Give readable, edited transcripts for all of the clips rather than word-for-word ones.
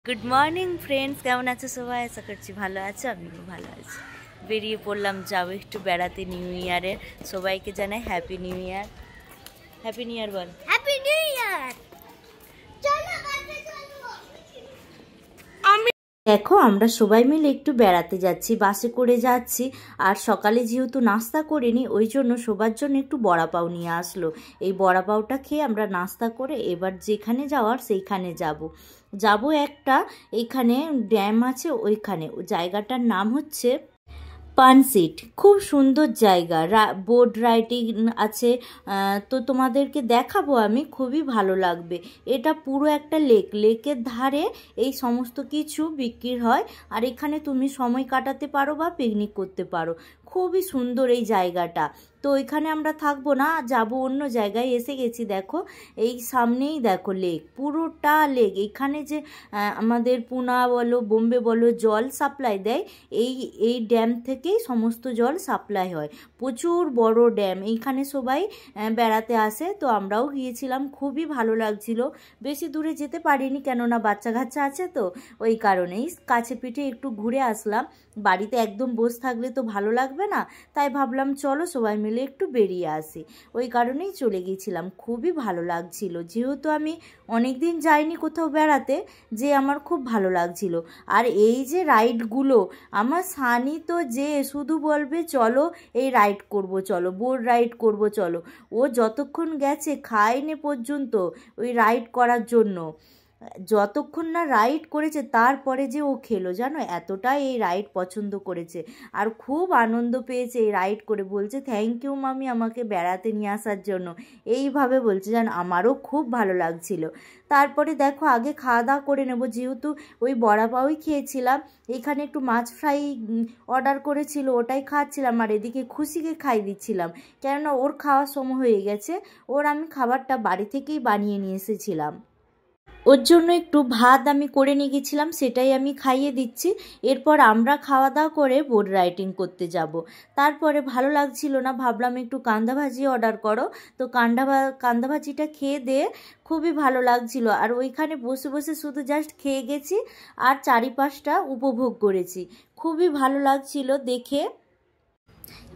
Good morning friends, কেমন আছো সবাই? আশা করছি ভালো আছো, আমিও ভালো আছি। বেরিয়ে পড়লাম, যাবো একটু বেড়াতে নিউ ইয়ারের। সবাইকে জানাই happy new year. Happy new year বল। Happy new year. দেখো, আমরা সবাই মিলে একটু বেড়াতে যাচ্ছি, বাসে করে যাচ্ছি। আর সকালে যেহেতু নাস্তা করিনি, ওই জন্য সবার জন্য একটু বড়া পাও নিয়ে আসলো। এই বড়া পাওটা খেয়ে আমরা নাস্তা করে এবার যেখানে যাওয়ার সেইখানে যাব একটা এখানে ড্যাম আছে, ওইখানে জায়গাটার নাম হচ্ছে পানসিট। খুব সুন্দর জায়গা, বোট রাইডিং আছে। তো তোমাদেরকে দেখাবো আমি, খুবই ভালো লাগবে। এটা পুরো একটা লেকের ধারে এই সমস্ত কিছু বিক্রি হয়। আর এখানে তুমি সময় কাটাতে পারো বা পিকনিক করতে পারো। খুবই সুন্দর এই জায়গাটা। তো এখানে আমরা থাকবো না, যাব অন্য জায়গায়। এসে গেছি, দেখো এই সামনেই দেখো লেক, পুরোটা লেক। এখানে যে আমাদের পুনা বলো বোম্বে বলো জল সাপ্লাই দেয়, এই ড্যাম থেকেই সমস্ত জল সাপ্লাই হয়। প্রচুর বড় ড্যাম। এইখানে সবাই বেড়াতে আসে। তো আমরাও গিয়েছিলাম, খুবই ভালো লাগছিল। বেশি দূরে যেতে পারিনি, কেননা বাচ্চা কাচ্চা আছে, তো ওই কারণেই কাছে পিঠে একটু ঘুরে আসলাম। বাড়িতে একদম বসে থাকলে তো ভালো লাগবে না, তাই ভাবলাম চলো সবাই মিলে একটু বেরিয়ে আসি। ওই কারণেই চলে গিয়েছিলাম। খুবই ভালো লাগছিল, যেহেতু আমি অনেক দিন যাইনি কোথাও বেড়াতে, যে আমার খুব ভালো লাগছিল। আর এই যে রাইডগুলো, আমার সানি তো যে শুধু বলবে চলো এই রাইড করব, চলো বোট রাইড করব চলো। ও যতক্ষণ গেছে খায়নি পর্যন্ত ওই রাইড করার জন্য। যতক্ষণ না রাইড করেছে তারপরে যে ও খেলো, জানো, এতটাই এই রাইড পছন্দ করেছে। আর খুব আনন্দ পেয়েছে এই রাইড করে। বলছে থ্যাংক ইউ মামি আমাকে বেড়াতে নিয়ে আসার জন্য, এইভাবে বলছে। জানো, আমারও খুব ভালো লাগছিল। তারপরে দেখো, আগে খাওয়া দাওয়া করে নেবো, যেহেতু ওই বড়া পাওই খেয়েছিলাম। এখানে একটু মাছ ফ্রাই অর্ডার করেছিল, ওটাই খাচ্ছিলাম। আর এদিকে খুশিকে খাই দিচ্ছিলাম, কেননা ওর খাওয়ার সময় হয়ে গেছে। ওর আমি খাবারটা বাড়ি থেকেই বানিয়ে নিয়ে এসেছিলাম। ওর জন্য একটু ভাত আমি করে নিয়ে গেছিলাম, সেটাই আমি খাইয়ে দিচ্ছি। এরপর আমরা খাওয়া দাওয়া করে বোট রাইডিং করতে যাব। তারপরে ভালো লাগছিল না, ভাবলাম একটু কান্দা ভাজি অর্ডার করো। তো কান্দা ভাজিটা খেয়ে দিয়ে খুবই ভালো লাগছিল। আর ওইখানে বসে বসে শুধু জাস্ট খেয়ে গেছি আর চারিপাশটা উপভোগ করেছি। খুবই ভালো লাগছিল দেখে।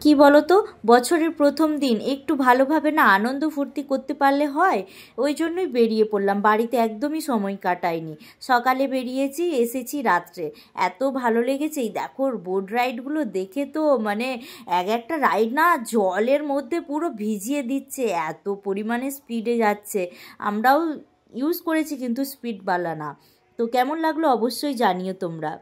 কি বলো তো, বছরের প্রথম দিন একটু ভালোভাবে না আনন্দ ফুর্তি করতে পারলে হয়। ওই জন্যই বেরিয়ে পড়লাম, বাড়িতে একদমই সময় কাটাইনি। সকালে বেরিয়েছি, এসেছি রাত্রে। এত ভালো লেগেছে। এই দেখো বোট রাইডগুলো দেখে তো মানে এক একটা রাইড না জলের মধ্যে পুরো ভিজিয়ে দিচ্ছে, এত পরিমাণে স্পিডে যাচ্ছে। আমরাও ইউজ করেছি, কিন্তু স্পিডওয়ালা না। তো কেমন লাগলো অবশ্যই জানিও তোমরা।